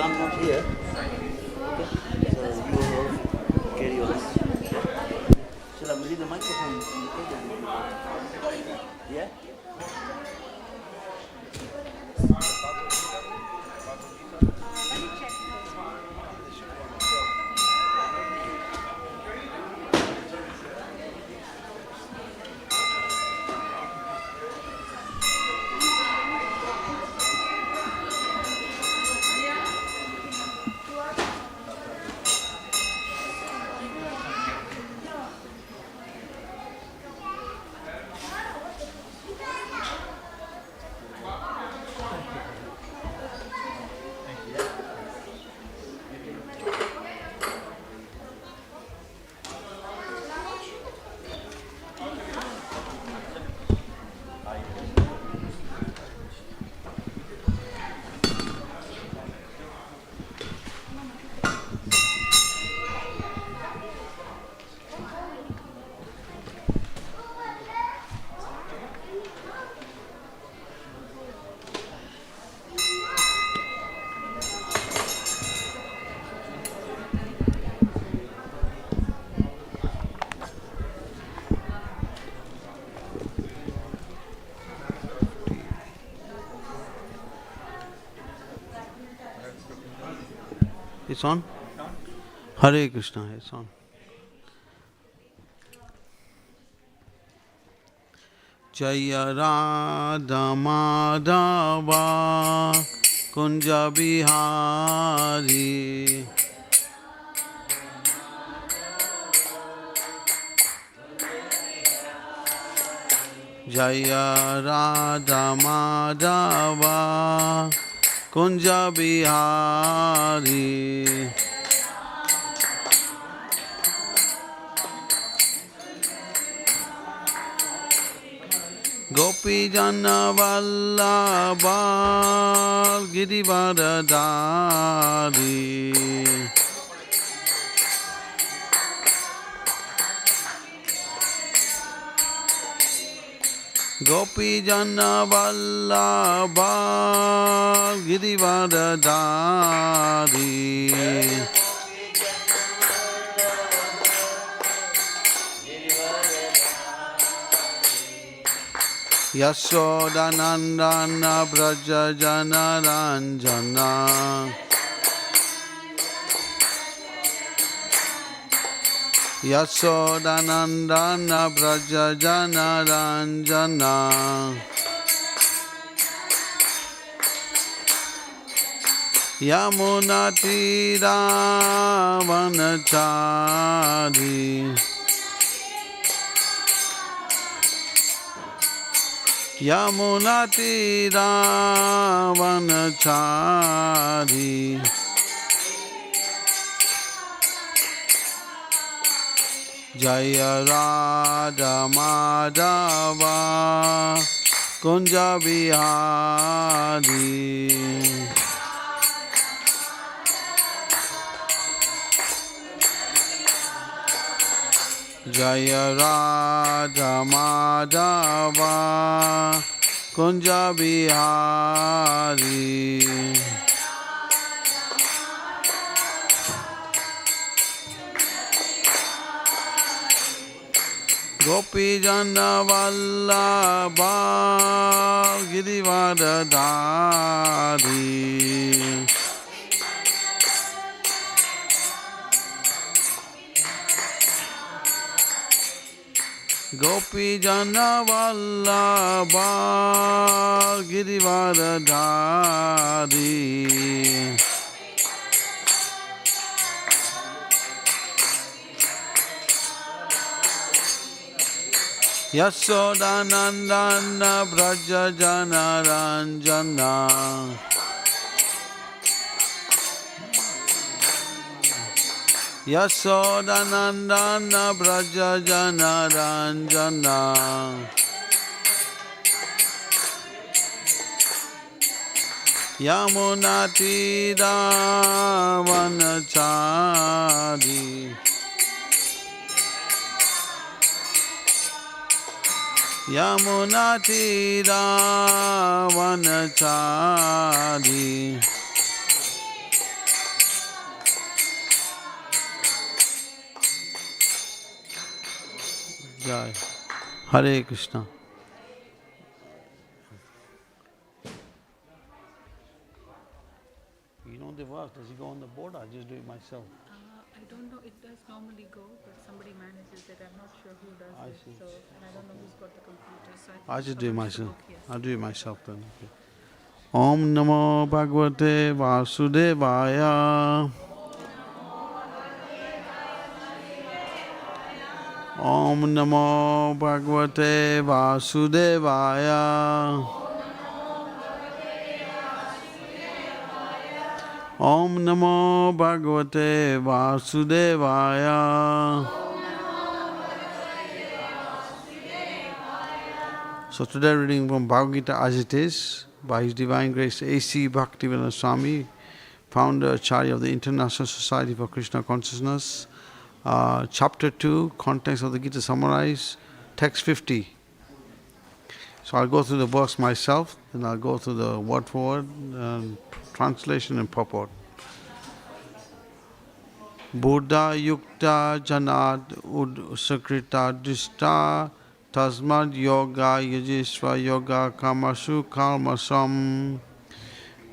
I'm not here. Okay. So you will carry on. Shall I leave the microphone on the table? Yeah? It's on? Hare Krishna, it's on. Jaya Radha Madhava Kunja Bihari Jaya Radha Madhava Kunja Bihari Gopi Jana Vallabha Girivardhari Gopi Jana Vallabha Girivardhari Yashodanandana Braja Jana Ranjana Yashodanandana Braja Jana Ranjana Yamuna Tira Vanachari Yamuna Tira Vanachari Jaya Radha Madhava Kunja Bihari Jaya Radha Madhava Kunja Bihari Gopi Jana Vallabha Girivardhari Gopi Jana Vallabha Girivardhari Yashodanandana Braja Jana Ranjana Yashodanandana Braja Jana Ranjana Yamuna Tira Vanachari Yamuna Tira Vanachari Jai. Hare Krishna. You know the verse, does it go on the board or I just do it myself? I don't know, it does normally go, but somebody manages it. I'm not sure who does I it. see. So, and I don't know who's got the computer. So I just do it myself. Yes. I'll do it myself then. Okay. Om Namo Bhagavate Vasudevaya. Om Namo Bhagavate Vasudevaya. Om Namo Bhagavate Vasudevaya. So today reading from Bhagavad Gita as it is by His Divine Grace A.C. Bhaktivedanta Swami, founder Acharya of the International Society for Krishna Consciousness. Chapter 2, context of the Gita summarized, text 50. So I'll go through the verse myself, and I'll go through the word for word, translation and purport. Buddha yukta janad sakrita dista tasmad yoga yajisva yoga kamasu kalmasam.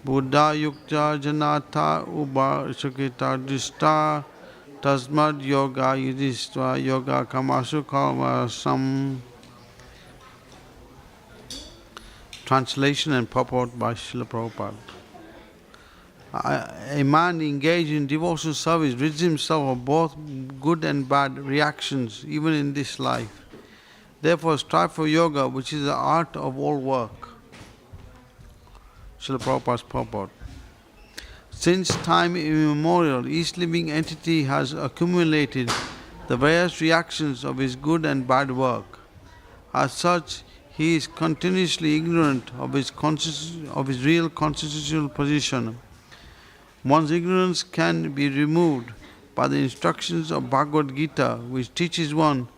Buddha yukta janata uba sakrita dista tasmad yoga yajisva yoga kamasu kalmasam. Translation and purport by Srila Prabhupada. A man engaged in devotional service rids himself of both good and bad reactions, even in this life. Therefore, strive for yoga, which is the art of all work. Srila Prabhupada's purport. Since time immemorial, each living entity has accumulated the various reactions of his good and bad work. As such, he is continuously ignorant of his real constitutional position. One's ignorance can be removed by the instructions of Bhagavad Gita, which teaches one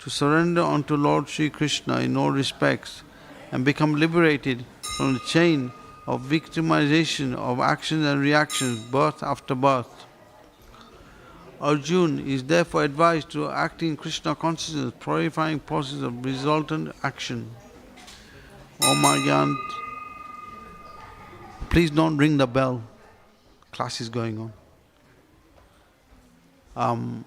to surrender unto Lord Sri Krishna in all respects and become liberated from the chain of victimization of actions and reactions, birth after birth. Arjuna is therefore advised to act in Krishna consciousness, purifying process of resultant action. Om Agyan. Please don't ring the bell. Class is going on. Om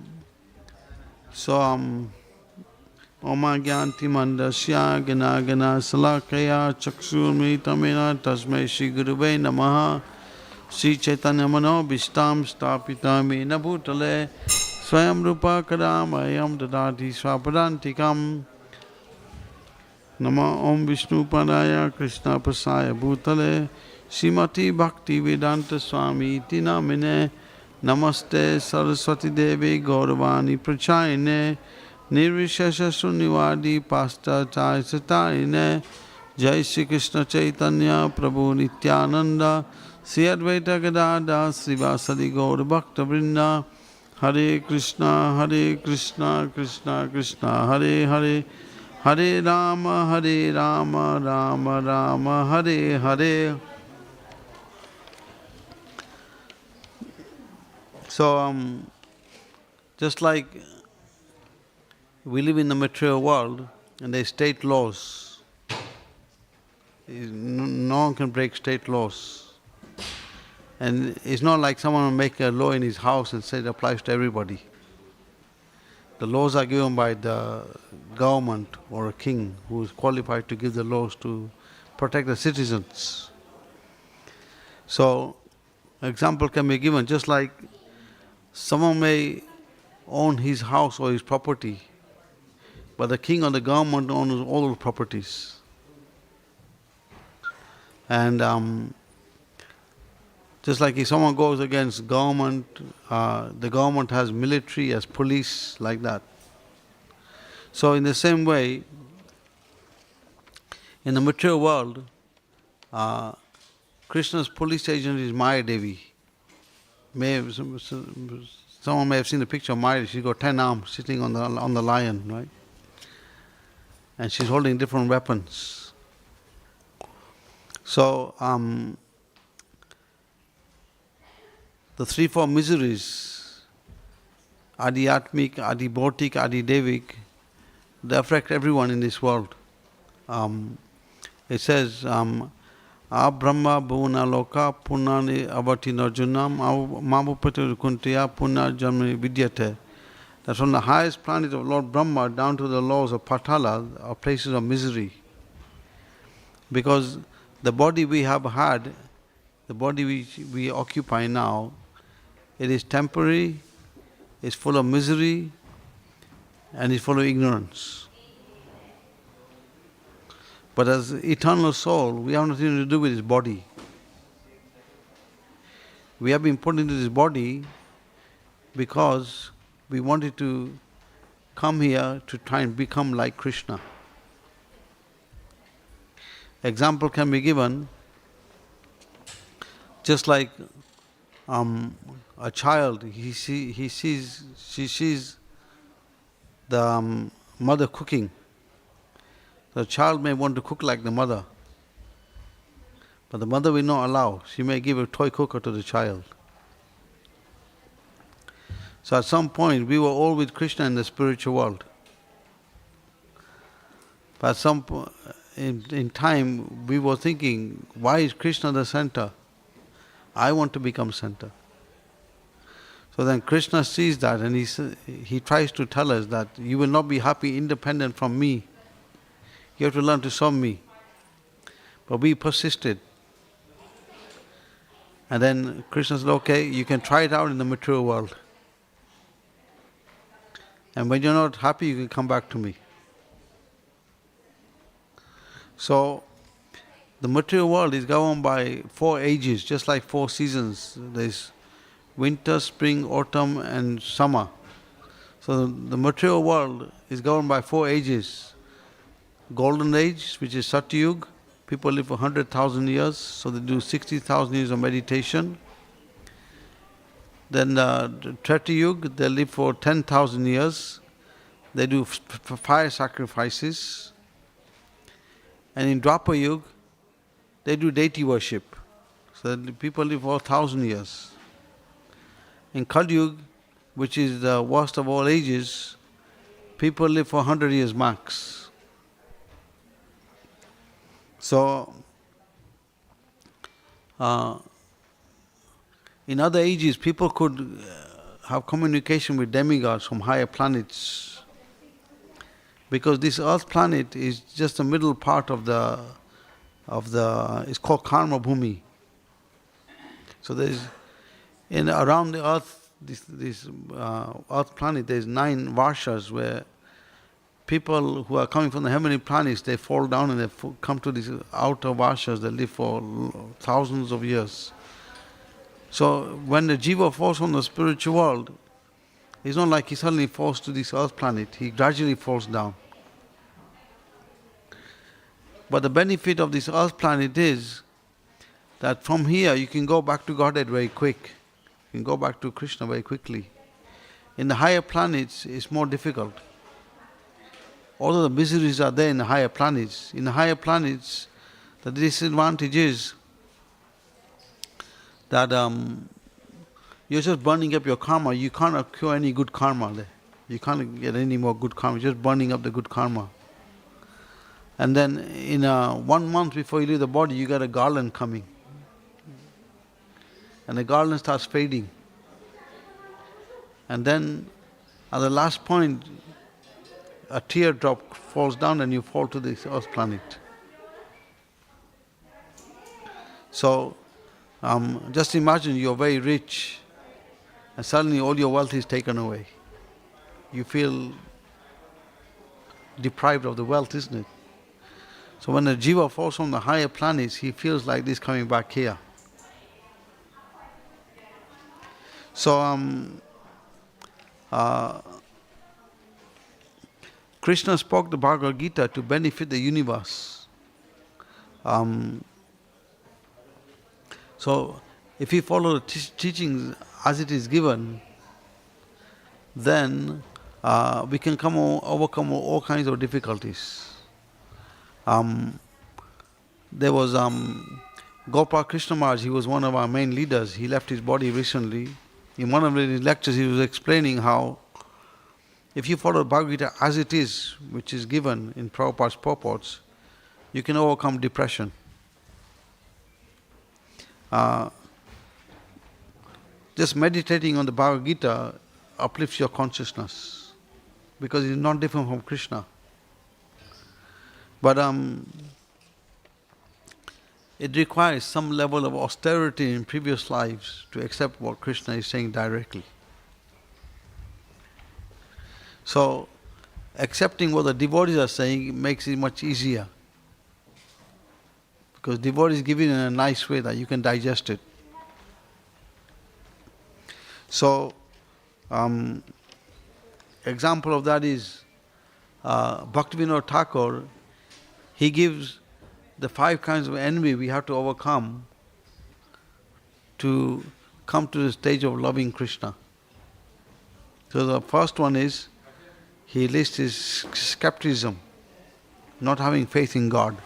Agyanti Mandasya Gana Gana Salakaya Chaksurmi Tamina Tasmai Shri Guruve Namaha Sri Chaitanya Mano Bishtam Stapita Mena Bhutale Swayam Rupa Kadamayam Dadati Swapadantikam Nama Om Vishnu Padaya Krishna Pasaya Bhutale Srimati Bhaktivedanta Swami iti namine Namaste Saraswati Devi Gauravani Prachayane Nirvishesha Sunnivadi Pasta Chai Satarine Jai Shri Krishna Chaitanya Prabhu Nityananda Sri Advaita Gadada Srivasadi Gaura Bhakta Vrinda Hare Krishna Krishna Krishna Hare Hare Hare Rama Rama Rama Hare Hare. So, just like we live in the material world and there's state laws, no one can break state laws. And it's not like someone will make a law in his house and say it applies to everybody. The laws are given by the government or a king who is qualified to give the laws to protect the citizens. So, an example can be given, just like someone may own his house or his property, but the king or the government owns all the properties. And just like if someone goes against government, the government has military, has police, like that. So in the same way, in the material world, Krishna's police agent is Maya Devi. Someone may have seen the picture of Maya. She's got 10 arms sitting on the lion, right? And she's holding different weapons. So, the 3-4 miseries, Adi Atmik, Adi Bhautik, Adi Devik, they affect everyone in this world. It says, Brahma bhuvana loka punani avati narjunam mamupati kuntiya punna jamni vidyate. That from the highest planet of Lord Brahma down to the laws of Patala are places of misery. Because the body we have had, the body which we occupy now, it is temporary, is full of misery, and is full of ignorance. But as eternal soul, we have nothing to do with this body. We have been put into this body because we wanted to come here to try and become like Krishna. Example can be given, just like a child, she sees the mother cooking. The child may want to cook like the mother, but the mother will not allow. She may give a toy cooker to the child. So at some point, we were all with Krishna in the spiritual world. But at some point in time, we were thinking, why is Krishna the center? I want to become center. So then Krishna sees that and he tries to tell us that you will not be happy independent from me. You have to learn to serve me. But we persisted. And then Krishna said, okay, you can try it out in the material world. And when you're not happy, you can come back to me. So, the material world is governed by 4 ages, just like 4 seasons. There's winter, spring, autumn and summer. So the material world is governed by 4 ages. Golden age, which is Satyug, people live for 100,000 years, so they do 60,000 years of meditation. Then Treta Yuga, they live for 10,000 years. They do fire sacrifices. And in Dwapar Yuga, they do deity worship. So people live for 1,000 years. In Kali Yuga, which is the worst of all ages, people live for 100 years max. So, in other ages, people could have communication with demigods from higher planets, because this Earth planet is just the middle part of the. It's called Karma Bhumi. So there's around the Earth, this Earth planet, there's 9 varshas where people who are coming from the heavenly planets, they fall down and they come to these outer varshas. They live for thousands of years. So when the jiva falls from the spiritual world, it's not like he suddenly falls to this Earth planet. He gradually falls down. But the benefit of this Earth planet is that from here you can go back to Godhead very quick. You can go back to Krishna very quickly. In the higher planets, it's more difficult. Although the miseries are there in the higher planets, the disadvantage is that you're just burning up your karma. You can't accrue any good karma there. You can't get any more good karma. You're just burning up the good karma. And then in 1 month before you leave the body, you get a garland coming. And the garland starts fading. And then at the last point, a teardrop falls down and you fall to this Earth planet. So, just imagine you're very rich and suddenly all your wealth is taken away. You feel deprived of the wealth, isn't it? So when the jiva falls from the higher planets, he feels like this coming back here. So Krishna spoke the Bhagavad Gita to benefit the universe. So if we follow the teachings as it is given, then we can overcome all kinds of difficulties. There was Gopal Krishna Maharaj, he was one of our main leaders. He left his body recently. In one of his lectures he was explaining how if you follow Bhagavad Gita as it is, which is given in Prabhupada's purports, you can overcome depression. Just meditating on the Bhagavad Gita uplifts your consciousness because it is not different from Krishna. But it requires some level of austerity in previous lives to accept what Krishna is saying directly. So, accepting what the devotees are saying makes it much easier. Because devotees give it in a nice way that you can digest it. So, example of that is Bhaktivedanta Thakur. He gives the 5 kinds of envy we have to overcome to come to the stage of loving Krishna. So the first one is, he lists his skepticism, not having faith in God.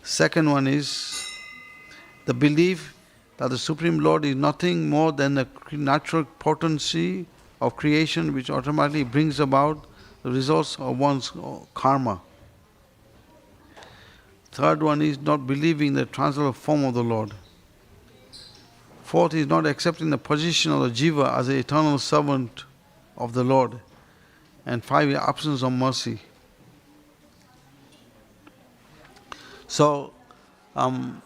Second one is the belief that the Supreme Lord is nothing more than the natural potency of creation which automatically brings about the results of one's karma. Third one is not believing the transcendental form of the Lord. Fourth is not accepting the position of the jiva as the eternal servant of the Lord. And 5 is absence of mercy. So, Srila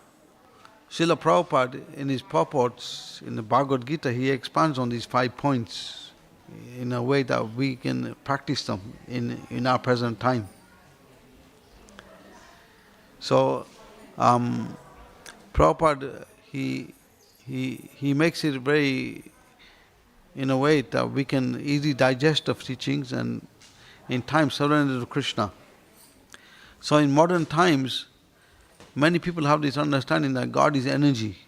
Prabhupada in his purports in the Bhagavad Gita, he expands on these 5 points in a way that we can practice them in our present time. So, Prabhupada, he makes it very, in a way that we can easily digest the teachings and in time surrender to Krishna. So in modern times, many people have this understanding that God is energy.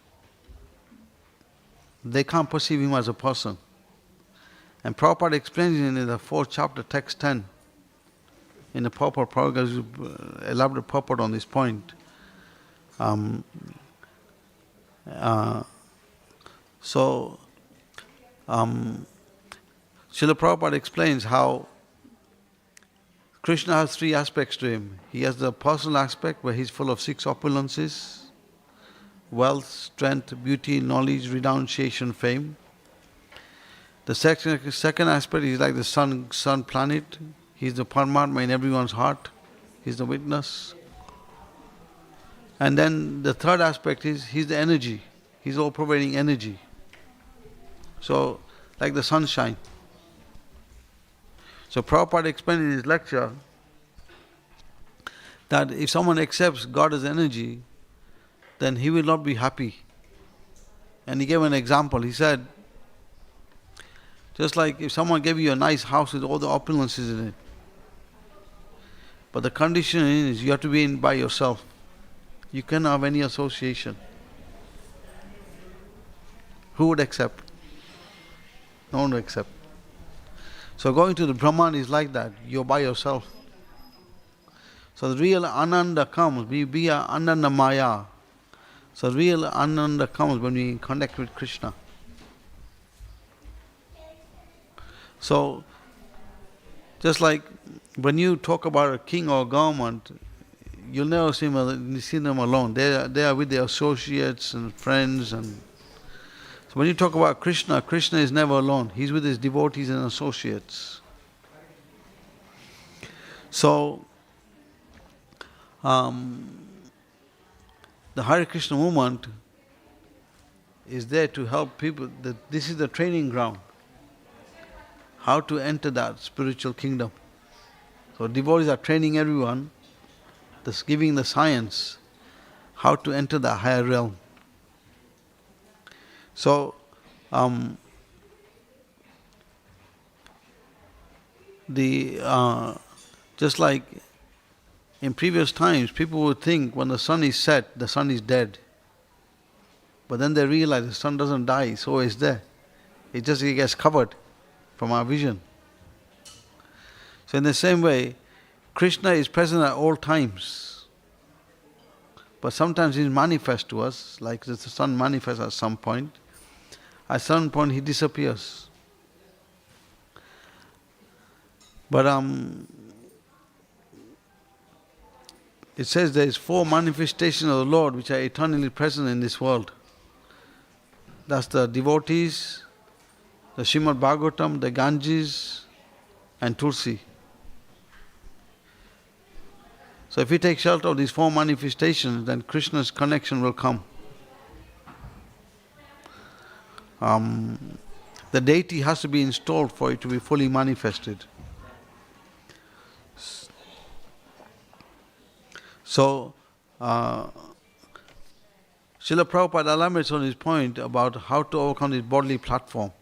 They can't perceive Him as a person. And Prabhupada explains it in the 4th chapter, text 10. In the purport, Prabhupada elaborate purport on this point. Srila Prabhupada explains how Krishna has 3 aspects to him. He has the personal aspect where he's full of 6 opulences: wealth, strength, beauty, knowledge, renunciation, fame. The second aspect is like the sun planet. He's the Paramatma in everyone's heart. He's the witness. And then the third aspect is he's the energy. He's all-pervading energy. So, like the sunshine. So Prabhupada explained in his lecture that if someone accepts God as energy, then he will not be happy. And he gave an example. He said, just like if someone gave you a nice house with all the opulences in it, but the condition is you have to be in by yourself. You cannot have any association. Who would accept? No one would accept. So going to the Brahman is like that. You're by yourself. So the real Ananda comes. We are Ananda Maya. So real Ananda comes when we connect with Krishna. So, just like when you talk about a king or a government, you'll never see them alone. They are with their associates and friends. And so when you talk about Krishna, Krishna is never alone. He's with his devotees and associates. So, the Hare Krishna movement is there to help people. This is the training ground. How to enter that spiritual kingdom. So devotees are training everyone, thus giving the science, how to enter the higher realm. So, just like in previous times, people would think when the sun is set, the sun is dead. But then they realize the sun doesn't die, so it's there. It gets covered from our vision. So in the same way, Krishna is present at all times. But sometimes he manifests to us, like the sun manifests at some point. At some point he disappears. But it says there is 4 manifestations of the Lord which are eternally present in this world. That's the devotees, the Srimad Bhagavatam, the Ganges, and Tulsi. So if we take shelter of these 4 manifestations, then Krishna's connection will come. The deity has to be installed for it to be fully manifested. So, Srila Prabhupada elaborates on his point about how to overcome this bodily platform.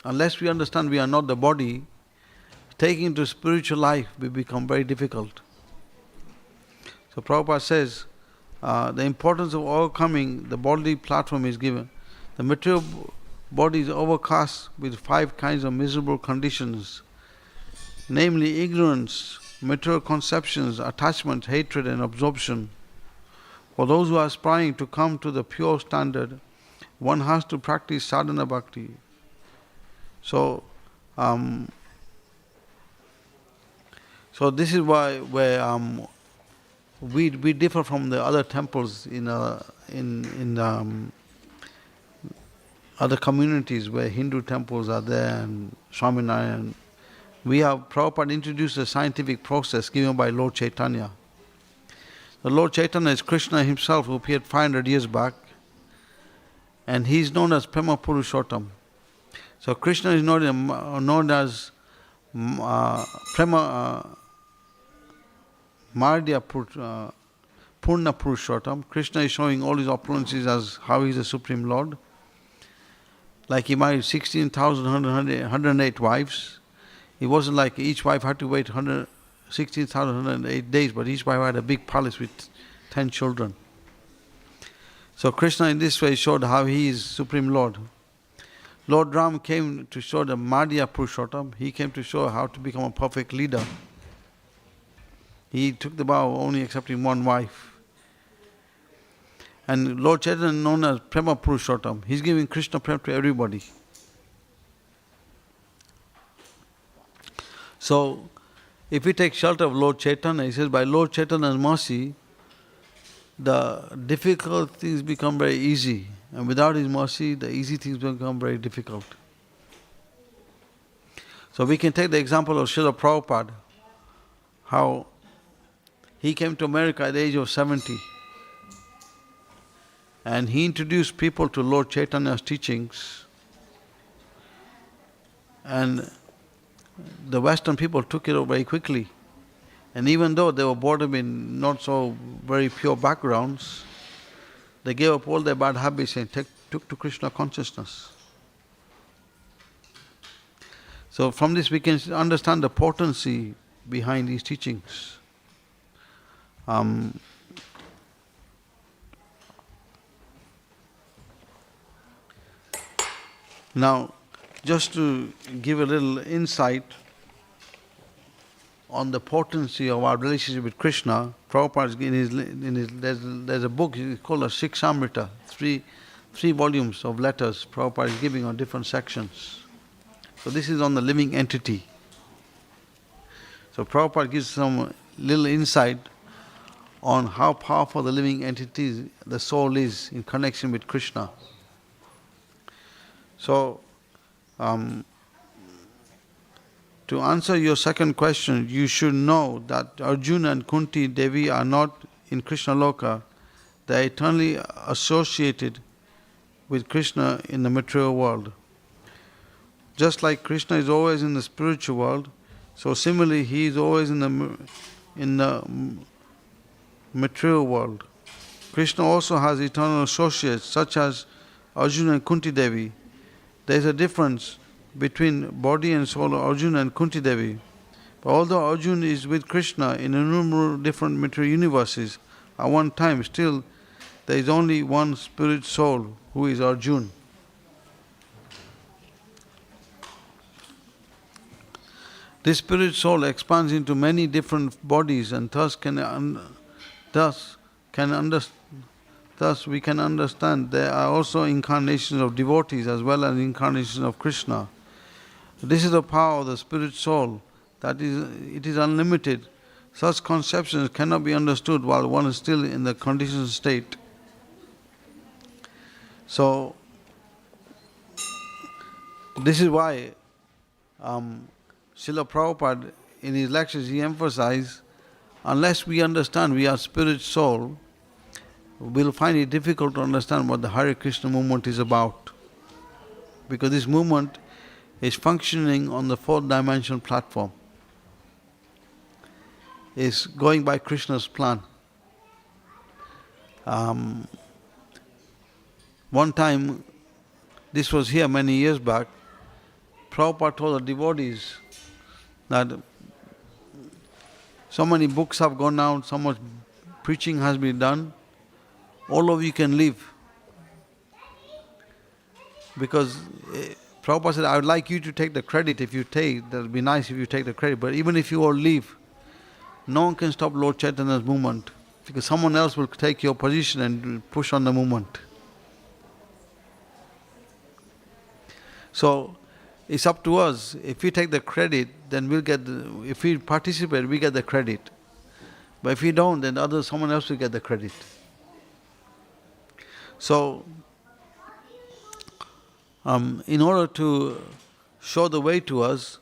Unless we understand we are not the body, taking to spiritual life will become very difficult. So Prabhupada says, the importance of overcoming the bodily platform is given. The material body is overcast with 5 kinds of miserable conditions, namely ignorance, material conceptions, attachment, hatred and absorption. For those who are aspiring to come to the pure standard, one has to practice sadhana bhakti. So this is why we differ from the other temples in other communities where Hindu temples are there and Swaminarayan. We have Prabhupada introduced a scientific process given by Lord Chaitanya. The Lord Chaitanya is Krishna himself who appeared 500 years back, and he is known as Prema Purushottam. So Krishna is known as Prema Mardya Purna Purushottam. Krishna is showing all his opulences as how he is the Supreme Lord. Like he married 16,108 wives. It wasn't like each wife had to wait 16,108 days, but each wife had a big palace with 10 children. So Krishna in this way showed how he is Supreme Lord. Lord Ram came to show the Madhya Purushottam. He came to show how to become a perfect leader. He took the vow of only accepting one wife. And Lord Chaitanya is known as Prema Purushottam. He's giving Krishna Prem to everybody. So, if we take shelter of Lord Chaitanya, he says, by Lord Chaitanya's mercy, the difficult things become very easy. And without his mercy, the easy things become very difficult. So we can take the example of Srila Prabhupada, how he came to America at the age of 70. And he introduced people to Lord Chaitanya's teachings. And the Western people took it up very quickly. And even though they were brought up in not so very pure backgrounds, they gave up all their bad habits and took to Krishna consciousness. So from this we can understand the potency behind these teachings. Now, just to give a little insight on the potency of our relationship with Krishna, Prabhupada there's a book called a Shikshamrita, three volumes of letters Prabhupada is giving on different sections. So this is on the living entity. So Prabhupada gives some little insight on how powerful the living entity, the soul is in connection with Krishna. So, to answer your second question, you should know that Arjuna and Kunti Devi are not in Krishna Loka. They are eternally associated with Krishna in the material world. Just like Krishna is always in the spiritual world, so similarly he is always in the material world. Krishna also has eternal associates such as Arjuna and Kunti Devi. There is a difference between body and soul of Arjuna and Kunti Devi. But although Arjuna is with Krishna in innumerable different material universes, at one time still there is only one spirit soul who is Arjuna. This spirit soul expands into many different bodies and thus we can understand there are also incarnations of devotees as well as incarnations of Krishna. This is the power of the spirit soul, that is, it is unlimited. Such conceptions cannot be understood while one is still in the conditioned state. So, this is why Srila Prabhupada in his lectures he emphasized, unless we understand we are spirit soul, we'll find it difficult to understand what the Hare Krishna movement is about. Because this movement is functioning on the fourth dimensional platform. Is going by Krishna's plan. One time, this was here many years back, Prabhupada told the devotees that so many books have gone out, so much preaching has been done, all of you can leave. Because Prabhupada said, I would like you to take the credit if you take, that would be nice if you take the credit, but even if you all leave, no one can stop Lord Chaitanya's movement, because someone else will take your position and push on the movement. So, it's up to us. If we take the credit, then we'll get if we participate, we get the credit. But if we don't, then someone else will get the credit. So, in order to show the way to us,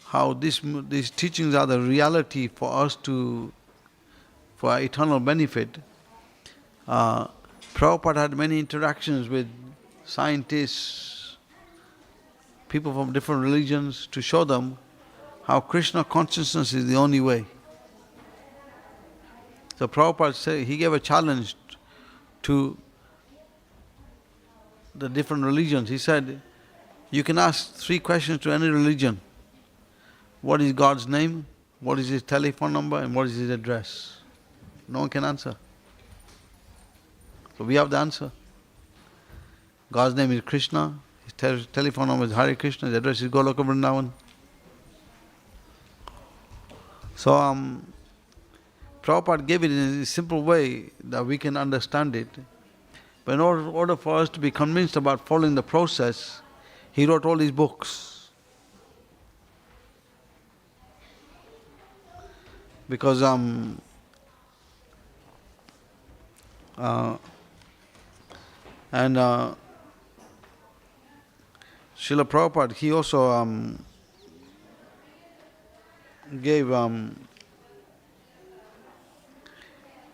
how these teachings are the reality for us for our eternal benefit, Prabhupada had many interactions with scientists, people from different religions, to show them how Krishna consciousness is the only way. So Prabhupada said, he gave a challenge to the different religions. He said, you can ask 3 questions to any religion. What is God's name? What is his telephone number? And what is his address? No one can answer. So we have the answer. God's name is Krishna. His telephone number is Hare Krishna. His address is Goloka Vrindavan. So Prabhupada gave it in a simple way that we can understand it. But in order for us to be convinced about following the process, he wrote all these books. Because Srila Prabhupada, he also gave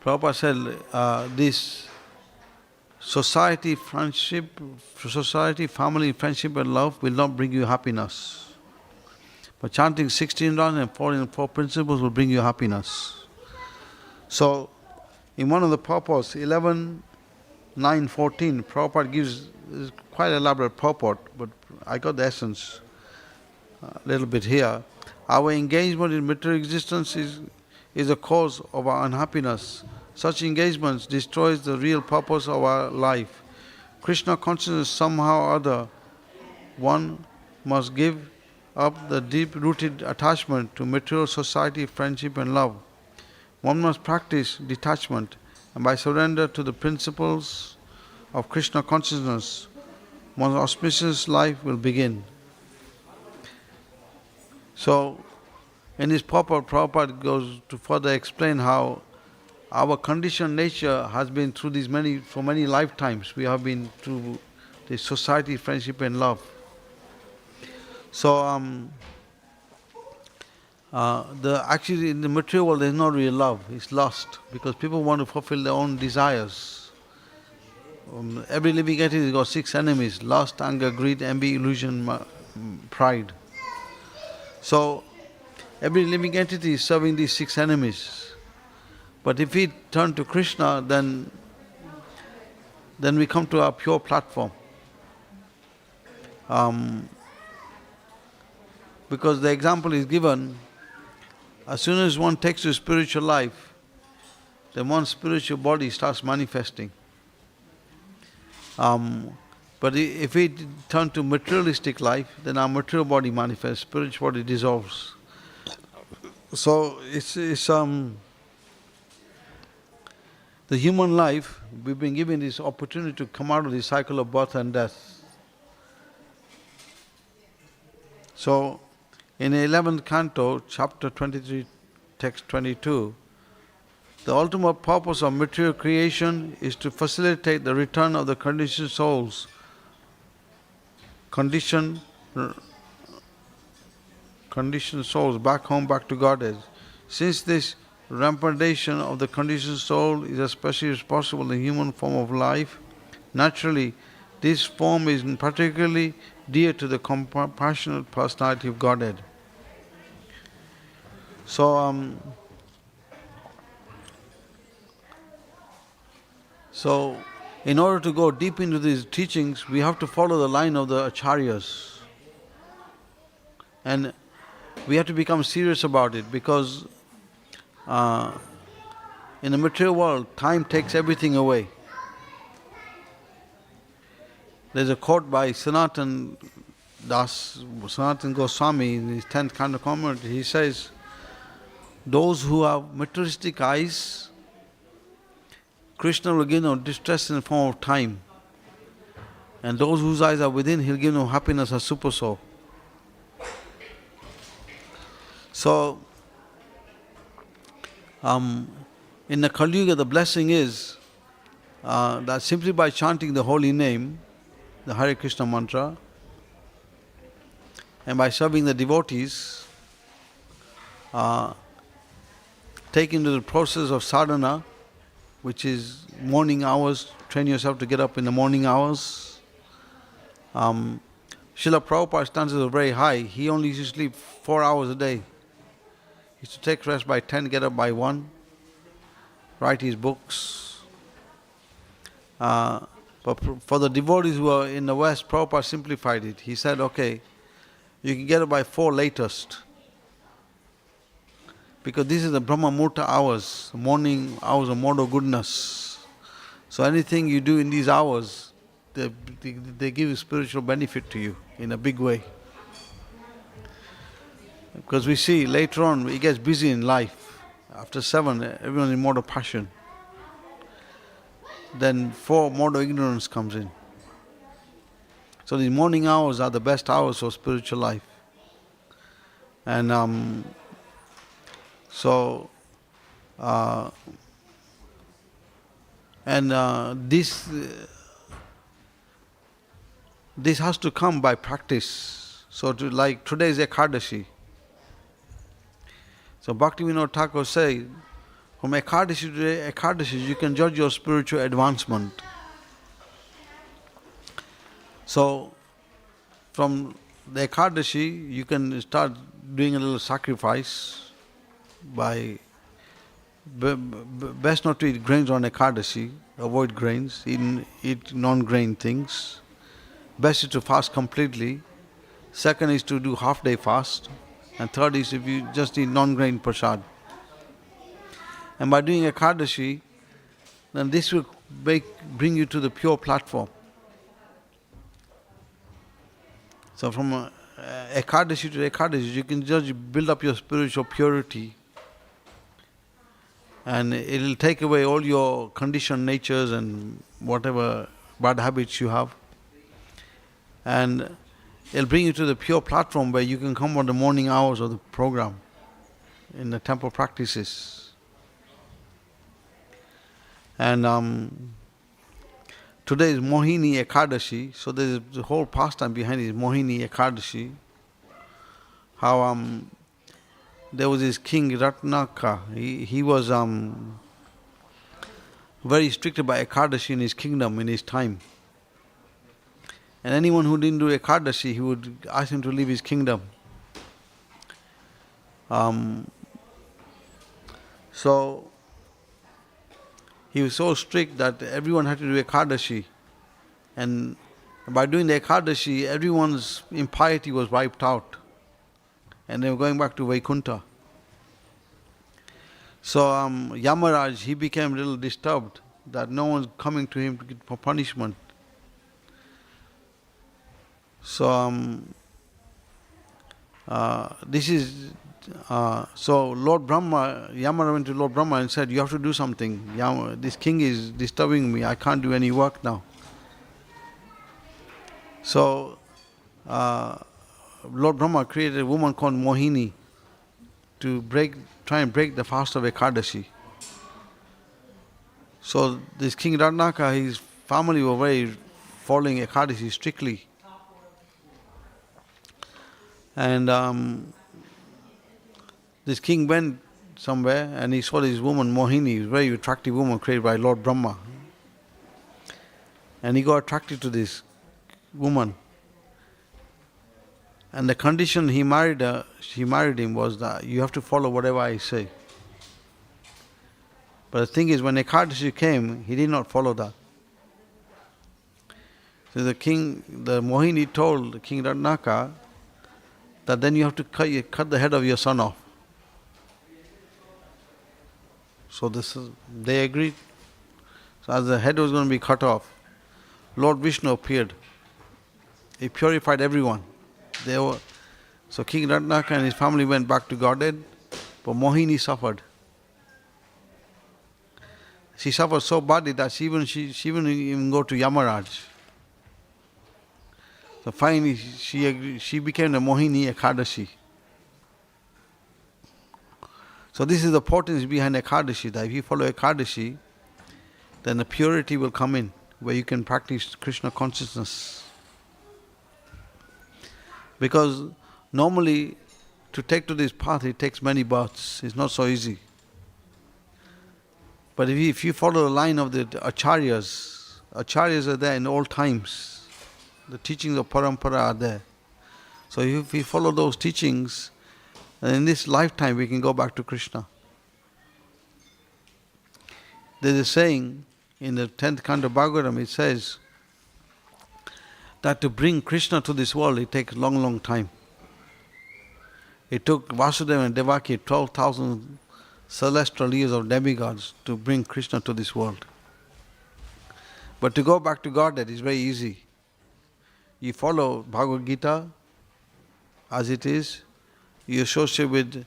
Prabhupada said this society, family, friendship and love will not bring you happiness. But chanting 16 rounds and following 4 principles will bring you happiness. So, in one of the purports, 11.9.14, Prabhupada gives quite elaborate purport, but I got the essence a little bit here. Our engagement in material existence is the cause of our unhappiness. Such engagements destroys the real purpose of our life. Krishna consciousness somehow or other, one must give up the deep-rooted attachment to material society, friendship and love. One must practice detachment, and by surrender to the principles of Krishna consciousness, one's auspicious life will begin. So, in this purport, Prabhupada goes to further explain how our conditioned nature has been through for many lifetimes. We have been through this society, friendship and love. So, actually in the material world there is no real love, it's lust, because people want to fulfill their own desires. Every living entity has got 6 enemies: lust, anger, greed, envy, illusion, pride. So, every living entity is serving these 6 enemies. But if we turn to Krishna, then we come to our pure platform. Because the example is given, as soon as one takes to spiritual life, then one's spiritual body starts manifesting. But if we turn to materialistic life, then our material body manifests, spiritual body dissolves. So it's the human life, we've been given this opportunity to come out of the cycle of birth and death. So, In the 11th canto, chapter 23, text 22, the ultimate purpose of material creation is to facilitate the return of the conditioned souls back home, back to Godhead. Since this rampantization of the conditioned soul is especially responsible in the human form of life, naturally, this form is particularly dear to the compassionate personality of Godhead. So, in order to go deep into these teachings, we have to follow the line of the acharyas. And we have to become serious about it, because in the material world, time takes everything away. There's a quote by Sanatan Goswami in his 10th canto commentary. He says, those who have materialistic eyes, Krishna will give them distress in the form of time. And those whose eyes are within, he'll give them happiness as super soul. So, in the Kali Yuga, the blessing is that simply by chanting the holy name, the Hare Krishna mantra, and by serving the devotees, take into the process of sadhana, which is morning hours, train yourself to get up in the morning hours. Srila Prabhupada's standards are very high. He only used to sleep 4 hours a day. He used to take rest by 10, get up by 1, write his books. But for the devotees who are in the West, Prabhupada simplified it. He said, okay, you can get up by 4 latest. Because this is the Brahma Murta hours, morning hours of model goodness. So anything you do in these hours, they give spiritual benefit to you in a big way. Because we see later on, it gets busy in life. After 7, everyone in mode of passion. Then 4, mode of ignorance comes in. So these morning hours are the best hours for spiritual life. And this has to come by practice. So like today is Ekadashi. So Bhaktivedanta Thakur says, from Ekadashi to Ekadashi, you can judge your spiritual advancement. So from the Ekadashi, you can start doing a little sacrifice by best not to eat grains on Ekadashi, avoid grains, eat non-grain things. Best is to fast completely. Second is to do half-day fast. And third is if you just eat non-grain prasad. And by doing Ekadashi, then this will bring you to the pure platform. So from Ekadashi to Ekadashi, you can just build up your spiritual purity. And it will take away all your conditioned natures and whatever bad habits you have. And it'll bring you to the pure platform where you can come on the morning hours of the program in the temple practices. And today is Mohini Ekadashi, so there's the whole pastime behind it, Mohini Ekadashi. How there was this king Ratnaka, he was very strict by Ekadashi in his kingdom, in his time. And anyone who didn't do Ekadashi, he would ask him to leave his kingdom. So he was so strict that everyone had to do Ekadashi. And by doing the Ekadashi, everyone's impiety was wiped out. And they were going back to Vaikuntha. So Yamaraj, he became a little disturbed that no one's coming to him for punishment. So so Lord Brahma, Yamara went to Lord Brahma and said, you have to do something. This king is disturbing me, I can't do any work now. So Lord Brahma created a woman called Mohini to try and break the fast of Ekadashi. So this King Ratnaka, his family were very following Ekadashi strictly. And this king went somewhere and he saw this woman Mohini, a very attractive woman created by Lord Brahma. And he got attracted to this woman. And the condition she married him was that you have to follow whatever I say. But the thing is, when Ekadashi came, he did not follow that. So the Mohini told King Ratnaka that then you have to cut the head of your son off. So they agreed. So as the head was going to be cut off, Lord Vishnu appeared. He purified everyone. So King Ratnaka and his family went back to Godhead, but Mohini suffered. She suffered so badly that she wouldn't even go to Yamaraj. So finally she became the Mohini Ekadashi. So this is the potency behind Ekadashi, that if you follow Ekadashi, then the purity will come in, where you can practice Krishna consciousness. Because normally to take to this path it takes many births. It's not so easy. But if you follow the line of the Acharyas are there in all times. The teachings of Parampara are there. So if we follow those teachings, then in this lifetime we can go back to Krishna. There is a saying in the 10th Canto Bhagavatam, it says that to bring Krishna to this world, it takes a long, long time. It took Vasudeva and Devaki 12,000 celestial years of demigods to bring Krishna to this world. But to go back to Godhead is very easy. You follow Bhagavad Gita as it is, you associate with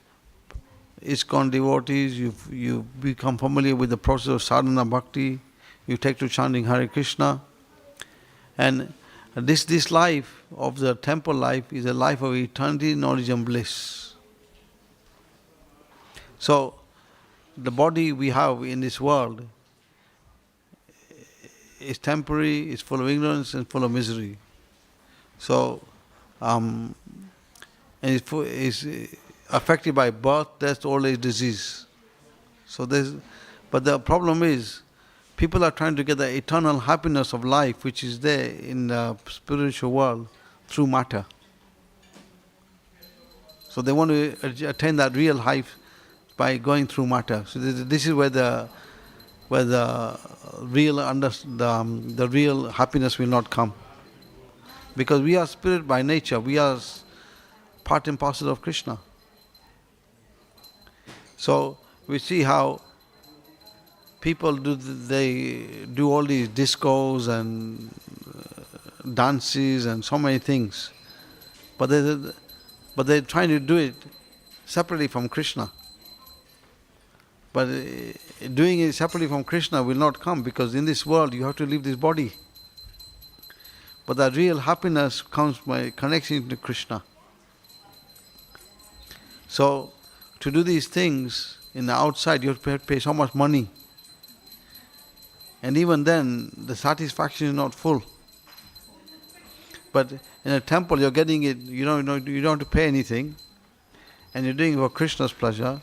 ISKCON devotees, you become familiar with the process of sadhana bhakti, you take to chanting Hare Krishna, and this life of the temple life is a life of eternity, knowledge and bliss. So, the body we have in this world is temporary, is full of ignorance and full of misery. So, and is affected by birth, death, old age, disease. But the problem is, people are trying to get the eternal happiness of life which is there in the spiritual world through matter. So they want to attain that real life by going through matter. So this is where the real happiness will not come. Because we are spirit by nature, we are part and parcel of Krishna. So we see how people do all these discos and dances and so many things, but they're trying to do it separately from Krishna. But doing it separately from Krishna will not come, because in this world you have to leave this body. But the real happiness comes by connection to Krishna. So, to do these things in the outside, you have to pay so much money. And even then, the satisfaction is not full. But in a temple, you're getting it, you don't have to pay anything. And you're doing it for Krishna's pleasure.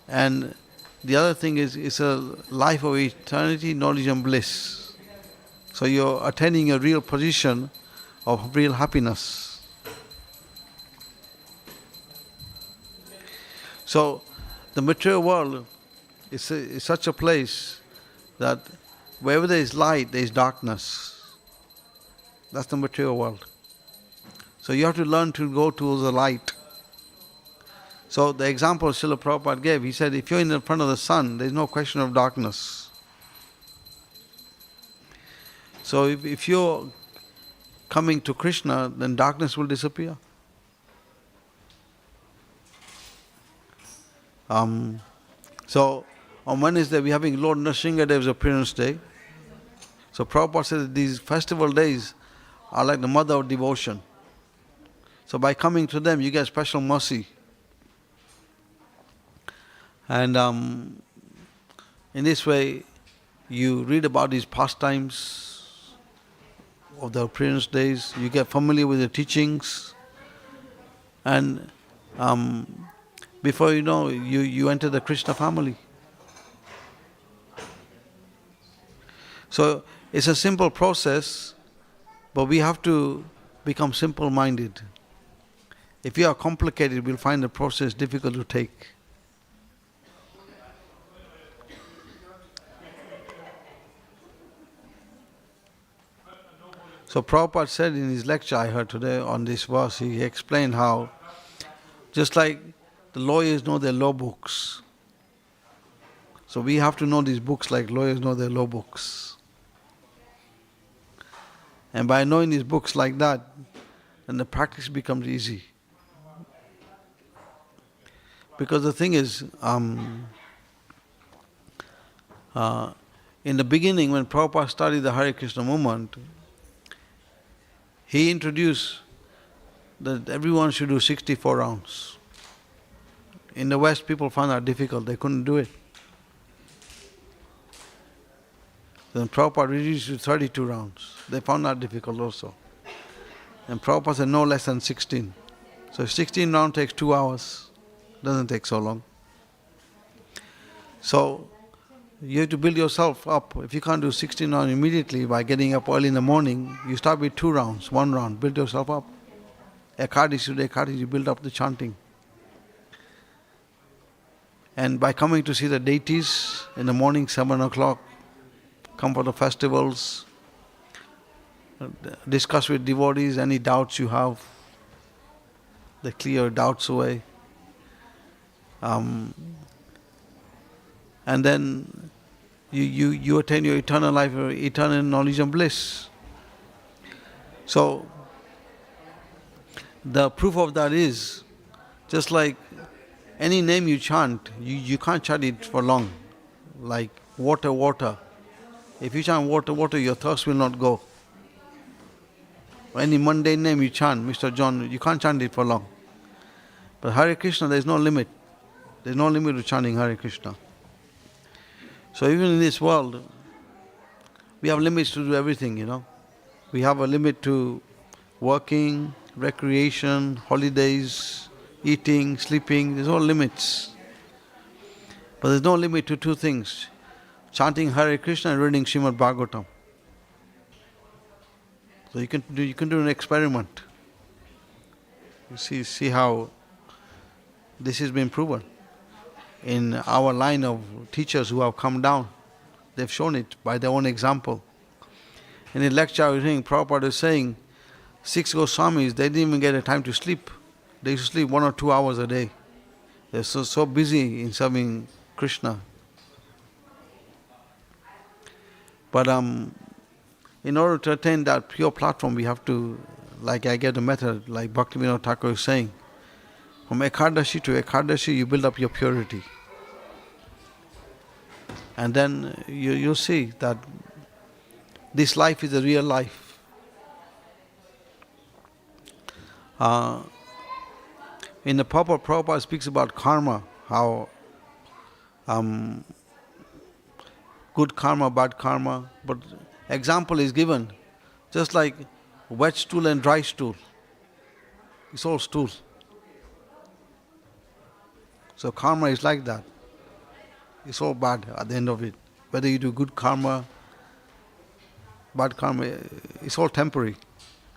And the other thing is, it's a life of eternity, knowledge and bliss. So you're attaining a real position of real happiness. So the material world is such a place that wherever there is light, there is darkness. That's the material world. So you have to learn to go towards the light. So the example Srila Prabhupada gave, he said, if you're in front of the sun, there is no question of darkness. So if you're coming to Krishna, then darkness will disappear. So on Wednesday we're having Lord Nrsingadev's appearance day. So Prabhupada says these festival days are like the mother of devotion. So by coming to them, you get special mercy. And in this way, you read about these pastimes of the previous days, you get familiar with the teachings, and before you know, you enter the Krishna family. So it's a simple process, but we have to become simple-minded. If you are complicated, we'll find the process difficult to take. So Prabhupada said in his lecture I heard today on this verse, he explained how just like the lawyers know their law books, so we have to know these books like lawyers know their law books. And by knowing these books like that, then the practice becomes easy. Because the thing is, in the beginning when Prabhupada started the Hare Krishna movement, he introduced that everyone should do 64 rounds. In the West, people found that difficult, they couldn't do it. Then Prabhupada reduced to 32 rounds. They found that difficult also. And Prabhupada said no less than 16. So if 16 rounds takes 2 hours, doesn't take so long. So you have to build yourself up. If you can't do 16 rounds immediately by getting up early in the morning, you start with 2 rounds, 1 round, build yourself up. Ekadashi to Ekadashi, you build up the chanting. And by coming to see the deities in the morning, 7 o'clock, come for the festivals, discuss with devotees any doubts you have, they clear doubts away. And then you attain your eternal life, your eternal knowledge and bliss. So the proof of that is, just like any name you chant, you can't chant it for long. Like water, water. If you chant water, water, your thirst will not go. Or any mundane name you chant, Mr. John, you can't chant it for long. But Hare Krishna, there is no limit. There is no limit to chanting Hare Krishna. So even in this world, we have limits to do everything, We have a limit to working, recreation, holidays, eating, sleeping. There's no limits. But there's no limit to 2 things. Chanting Hare Krishna and reading Srimad Bhagavatam. So you can do an experiment. You see how this has been proven. In our line of teachers who have come down, they've shown it by their own example. In a lecture I was hearing, Prabhupada was saying, 6 Goswamis, they didn't even get a time to sleep. They used to sleep 1 or 2 hours a day. They're so busy in serving Krishna. But in order to attain that pure platform, we have to, like I get a method, like Bhaktivedanta Thakur is saying, from Ekadashi to Ekadashi, you build up your purity. And then you'll see that this life is a real life. In the Prabhupada speaks about karma, how good karma, bad karma, but example is given, just like wet stool and dry stool. It's all stool. So karma is like that. It's all bad at the end of it. Whether you do good karma, bad karma, it's all temporary.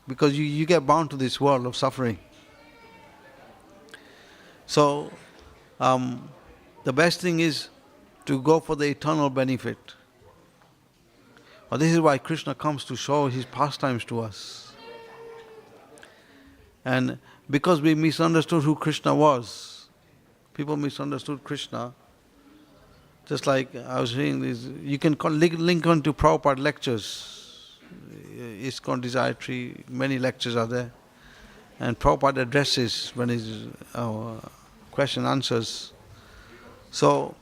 Because you get bound to this world of suffering. So, the best thing is to go for the eternal benefit. This is why Krishna comes to show his pastimes to us. And because we misunderstood who Krishna was, people misunderstood Krishna. Just like I was saying, you can link on to Prabhupada lectures. ISKCON Desire Tree, many lectures are there. And Prabhupada addresses when his question answers. So,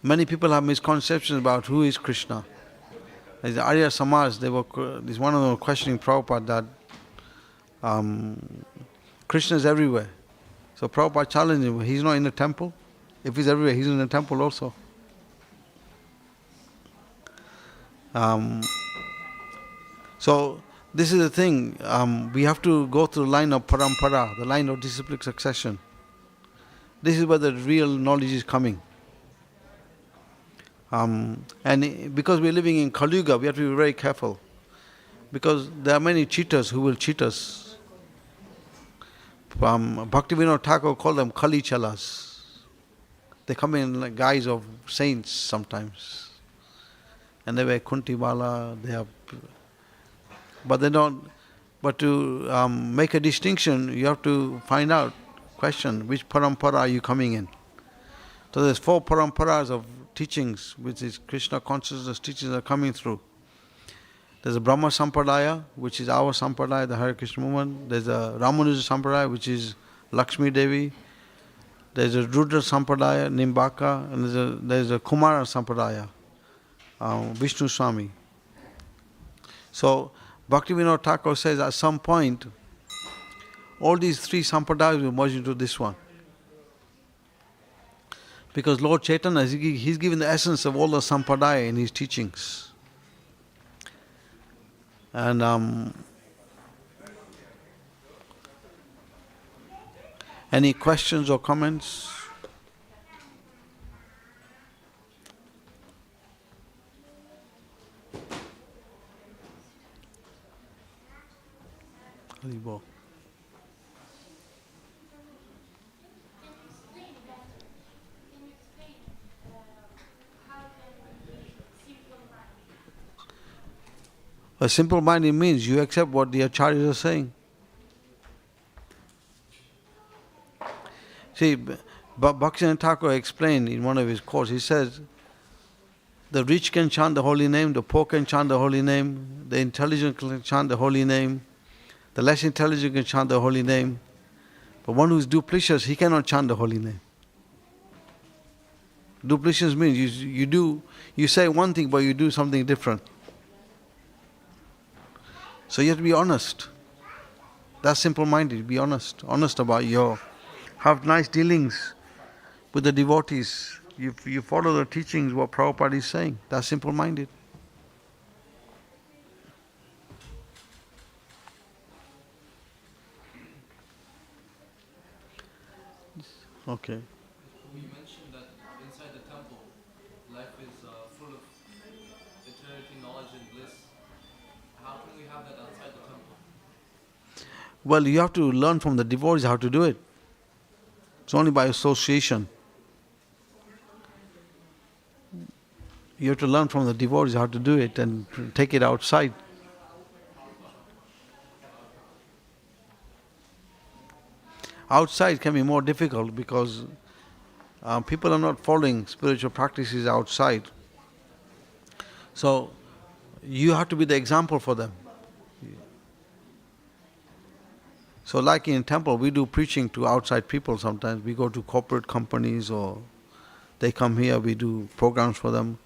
many people have misconceptions about who is Krishna. Like the Arya Samaj, one of them was questioning Prabhupada that Krishna is everywhere. So Prabhupada challenged him, he's not in the temple. If he's everywhere, he's in the temple also. So this is the thing, we have to go through the line of parampara, the line of disciplic succession. This is where the real knowledge is coming. And because we're living in Kali Yuga, we have to be very careful. Because there are many cheaters who will cheat us. Bhaktivedanta Thakur called them Kali Chalas. They come in like guise of saints sometimes. And they wear kuntiwala, they have... But they don't... But to make a distinction, you have to find out, question, which parampara are you coming in? So there's 4 paramparas of teachings, which is Krishna consciousness teachings are coming through. There's a Brahma Sampradaya, which is our Sampradaya, the Hare Krishna movement. There's a Ramanuja Sampradaya, which is Lakshmi Devi. There's a Rudra Sampradaya, Nimbaka, and there's a Kumara Sampradaya, Vishnu Swami. So Bhaktivedanta Thakur says at some point, all these 3 Sampradayas will merge into this one. Because Lord Chaitanya, he's given the essence of all the Sampradaya in his teachings. And any questions or comments? Haribol. A simple minded means you accept what the acharyas are saying. See, Bhaktivedanta Thakur explained in one of his quotes, he says, the rich can chant the holy name, the poor can chant the holy name, the intelligent can chant the holy name, the less intelligent can chant the holy name, but one who is duplicitous, he cannot chant the holy name. Duplicitous means you say one thing but you do something different. So you have to be honest. That's simple-minded. Be honest. Honest about have nice dealings with the devotees. You follow the teachings, what Prabhupada is saying. That's simple-minded. Okay. We mentioned that inside the temple, life is full of eternity, knowledge and bliss. How can we have that outside the temple? Well, you have to learn from the devotees how to do it. It's only by association. You have to learn from the devotees how to do it and take it outside. Outside can be more difficult because people are not following spiritual practices outside. So you have to be the example for them. So like in temple, we do preaching to outside people sometimes. We go to corporate companies or they come here, we do programs for them.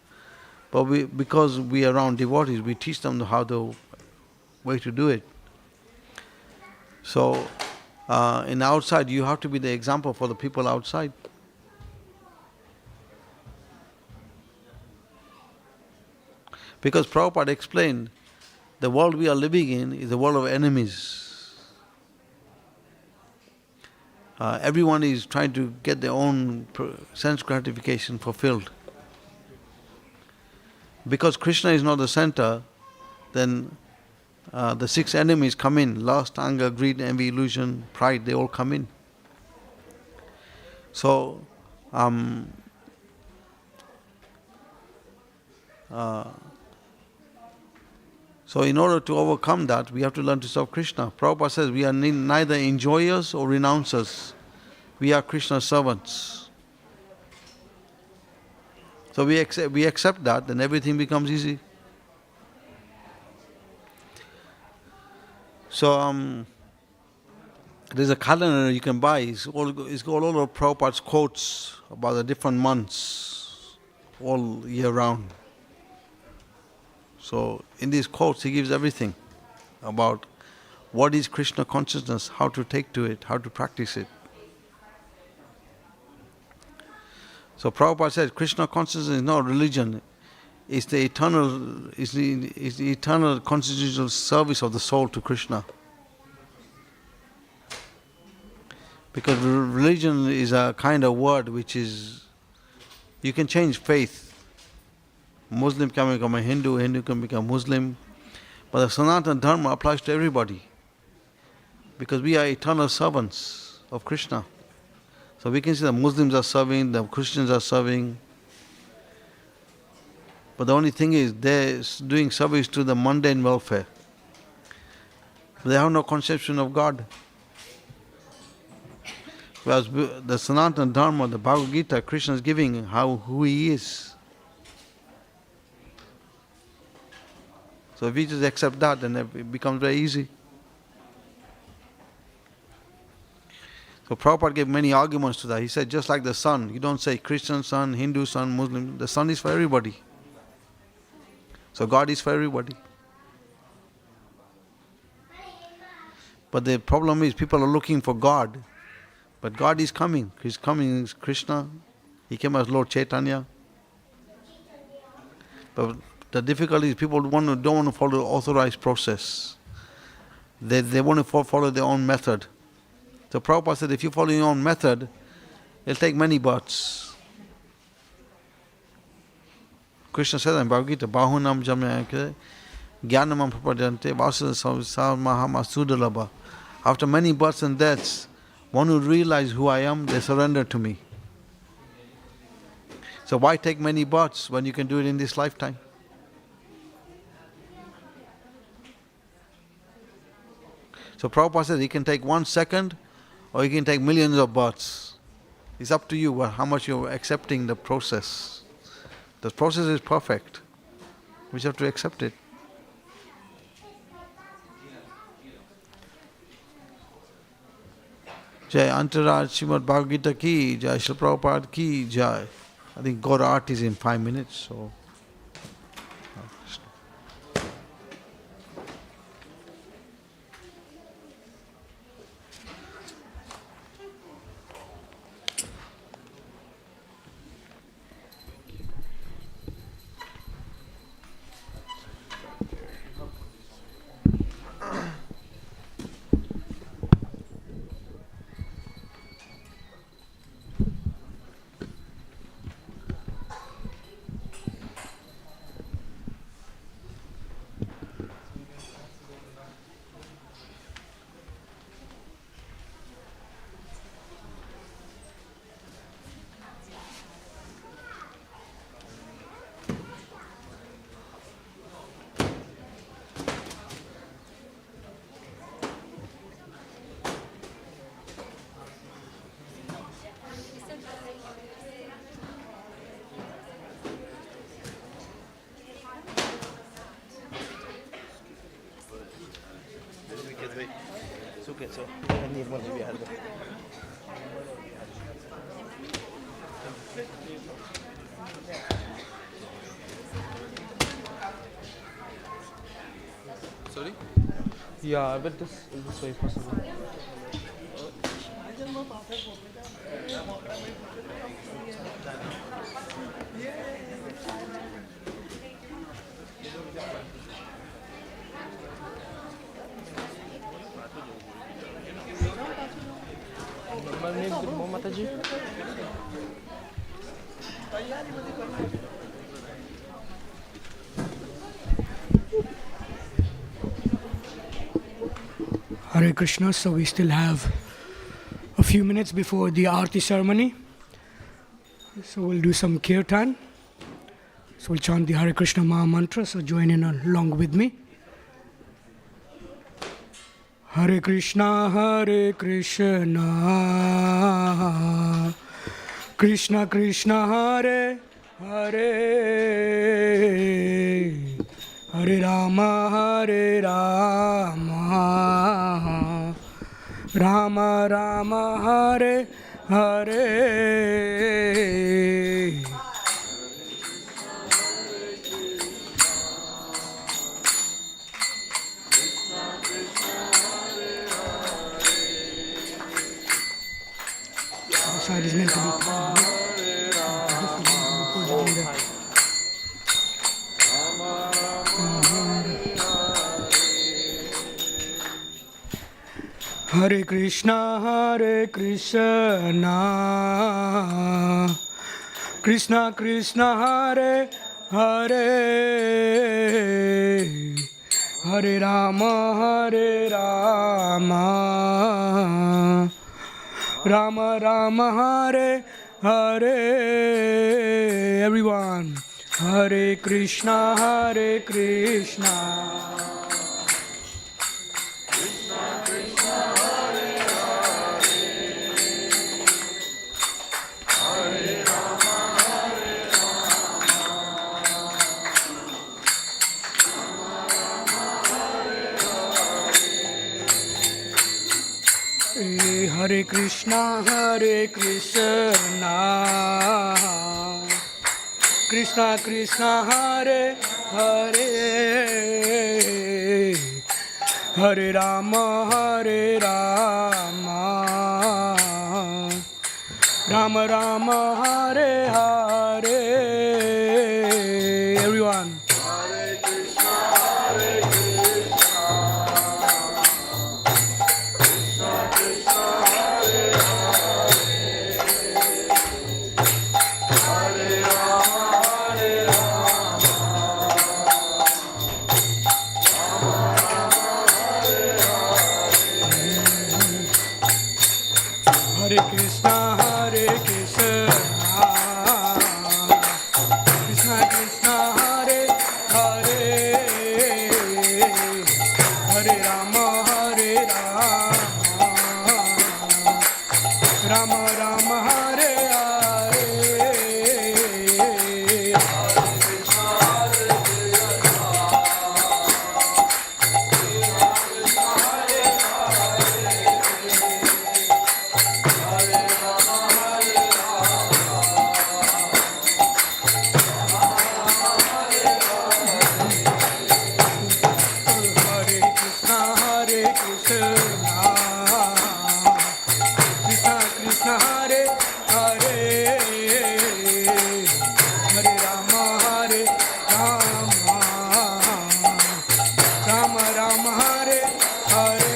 But because we are around devotees, we teach them how the way to do it. So in outside, you have to be the example for the people outside. Because Prabhupada explained, the world we are living in is a world of enemies. Everyone is trying to get their own sense gratification fulfilled. Because Krishna is not the center, then the 6 enemies come in. Lust, anger, greed, envy, illusion, pride, they all come in. So, so in order to overcome that, we have to learn to serve Krishna. Prabhupada says we are neither enjoyers or renouncers. We are Krishna's servants. So we accept that, then everything becomes easy. So there's a calendar you can buy. It's got all of Prabhupada's quotes about the different months all year round. So in these quotes he gives everything about what is Krishna consciousness, how to take to it, how to practice it. So Prabhupada said Krishna consciousness is not religion, it's the eternal constitutional service of the soul to Krishna. Because religion is a kind of word which is, you can change faith. Muslim can become a Hindu, Hindu can become Muslim. But the Sanatana Dharma applies to everybody. Because we are eternal servants of Krishna. So we can see the Muslims are serving, the Christians are serving. But the only thing is, they're doing service to the mundane welfare. They have no conception of God. Whereas the Sanatana Dharma, the Bhagavad Gita, Krishna is giving who He is. So if we just accept that, then it becomes very easy. So Prabhupada gave many arguments to that. He said, just like the sun, you don't say Christian sun, Hindu sun, Muslim. The sun is for everybody. So God is for everybody. But the problem is, people are looking for God. But God is coming. He's coming as Krishna. He came as Lord Chaitanya. But the difficulty is, people don't want to follow the authorized process. They want to follow their own method. So Prabhupada said, if you follow your own method, it'll take many births. Krishna said in Bhagavad Gita, Bahunam jamyake jnanamam prapadante vasasamaha masudalabha. After many births and deaths, one who realizes who I am, they surrender to me. So why take many births when you can do it in this lifetime? So Prabhupada said, he can take 1 second or he can take millions of births. It's up to you how much you're accepting the process. The process is perfect. We just have to accept it. Jai Antaraj Srimad Bhagavad Gita ki, Jai Srila Prabhupada ki, Jai. I think God art is in 5 minutes, so. Sorry? Yeah, but this way possible. Hare Krishna, so we still have a few minutes before the Aarti ceremony. So we'll do some kirtan. So we'll chant the Hare Krishna Maha Mantra, so join in along with me. Hare Krishna, Krishna Krishna, Hare Hare, Hare Rama, Rama Rama, Hare Hare. side is meant to be tight. Hare Krishna, Krishna Krishna, Hare Hare, Hare Rama, Rama Rama, Hare Hare. Everyone, Hare Krishna, Hare Krishna, Krishna Krishna, Hare Hare, Hare Rama, Rama Rama, Hare Hare. Everyone. Hare Krishna, Hare Krishna, Krishna Krishna, Hare Hare, Hare Rama, Rama Rama, Hare Hare. Hare Krishna, Krishna Krishna, Hare Hare, Hare Rama, Rama Rama, Hare Hare.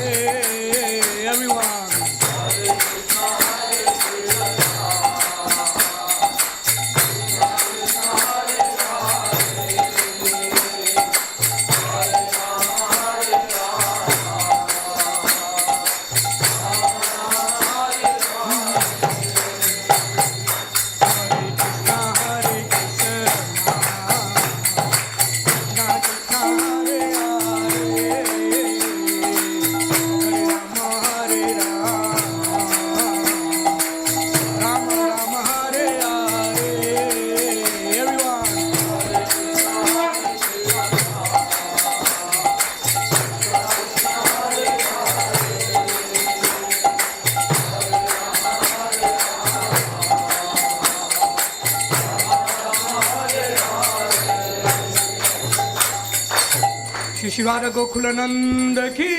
Shivara Gokulanand की,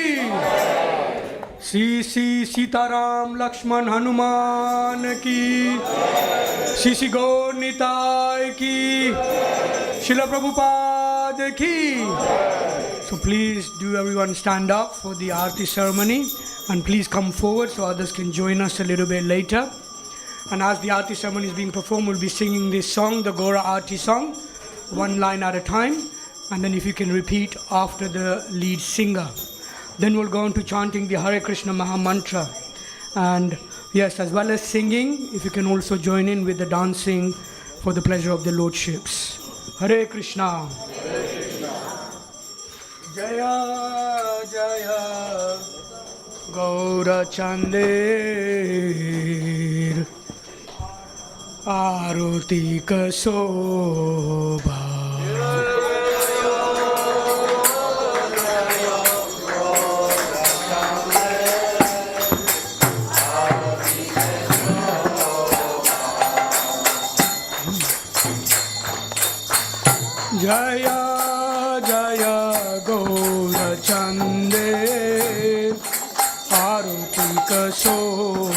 श्री श्री सीताराम लक्ष्मण हनुमान की, श्री श्री गौर निताय की, शिला प्रभुपाद की. So please do everyone stand up for the Aarti ceremony and please come forward so others can join us a little bit later. And as the Aarti ceremony is being performed, we'll be singing this song, the Gora Aarti song, one line at a time. And then if you can repeat after the lead singer. Then we'll go on to chanting the Hare Krishna Maha Mantra. And yes, as well as singing, if you can also join in with the dancing for the pleasure of the Lordships. Hare Krishna. Hare Krishna. Jaya Jaya Gaura Chandir Aruti Kasobha. Jaya Jaya Gaura Chande Aruti Kasobha.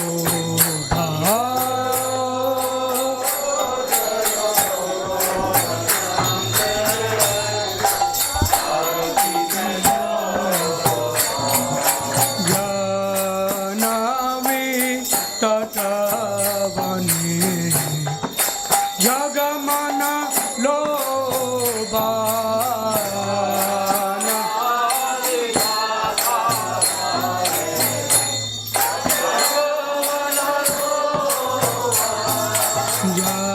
bane jagamana lobana ja